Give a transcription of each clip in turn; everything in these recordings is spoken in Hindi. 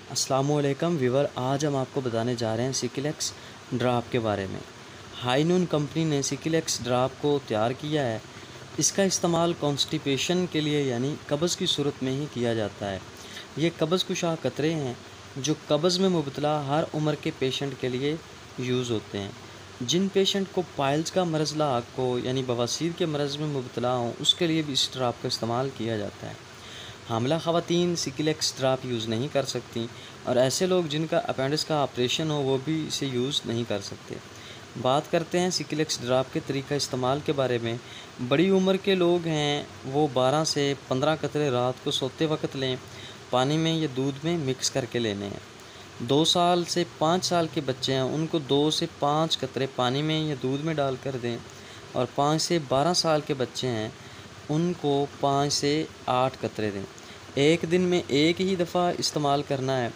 अस्सलामुअलैकुम व्यूवर, आज हम आपको बताने जा रहे हैं सिकिलेक्स ड्राप के बारे में। हाई नून कंपनी ने सिकिलेक्स ड्राप को तैयार किया है। इसका इस्तेमाल कॉन्स्टिपेशन के लिए यानी कब्ज़ की सूरत में ही किया जाता है। ये कब्ज़ कुशा कतरे हैं जो कब्ज़ में मुब्तला हर उम्र के पेशेंट के लिए यूज़ होते हैं। जिन पेशेंट को पाइल्स का मरज़ लाक को यानी बवासीर के मरज़ में मुब्तला हों, उसके लिए भी इस ड्राप का इस्तेमाल किया जाता है। हामिला ख़वातीन सिकिलेक्स ड्राप यूज़ नहीं कर सकती और ऐसे लोग जिनका अपेंडिक्स का ऑपरेशन हो वो भी इसे यूज़ नहीं कर सकते। बात करते हैं सिकिलेक्स ड्राप के तरीका इस्तेमाल के बारे में। बड़ी उम्र के लोग हैं वो 12 से 15 कतरे रात को सोते वक्त लें। पानी में या दूध में मिक्स करके लेने हैं। 2 साल से 5 साल के बच्चे हैं उनको 2 से 5 कतरे पानी में या दूध में डाल कर दें, और 5 से 12 साल के बच्चे हैं उनको 5 से 8 कतरे दें। एक दिन में एक ही दफ़ा इस्तेमाल करना है।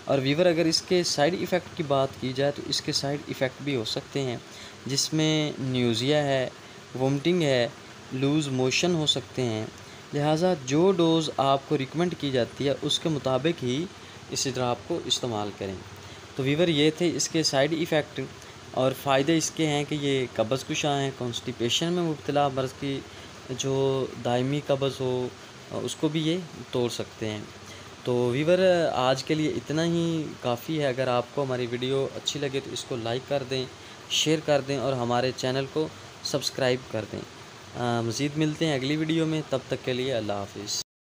और वीवर, अगर इसके साइड इफ़ेक्ट की बात की जाए तो इसके साइड इफ़ेक्ट भी हो सकते हैं, जिसमें न्यूज़िया है, वोमिटिंग है, लूज़ मोशन हो सकते हैं। लिहाजा जो डोज़ आपको रिकमेंड की जाती है उसके मुताबिक ही इस ड्राप को इस्तेमाल करें। तो वीवर, ये थे इसके साइड इफ़ेक्ट। और फ़ायदे इसके हैं कि ये कब्ज़ कुशा हैं, कॉन्स्टिपेशन में मुब्तला मर्ज़ की जो दायमी कब्ज़ हो उसको भी ये तोड़ सकते हैं। तो वीवर, आज के लिए इतना ही काफ़ी है। अगर आपको हमारी वीडियो अच्छी लगे तो इसको लाइक कर दें, शेयर कर दें और हमारे चैनल को सब्सक्राइब कर दें। मज़ीद मिलते हैं अगली वीडियो में, तब तक के लिए अल्लाह हाफ़िज़।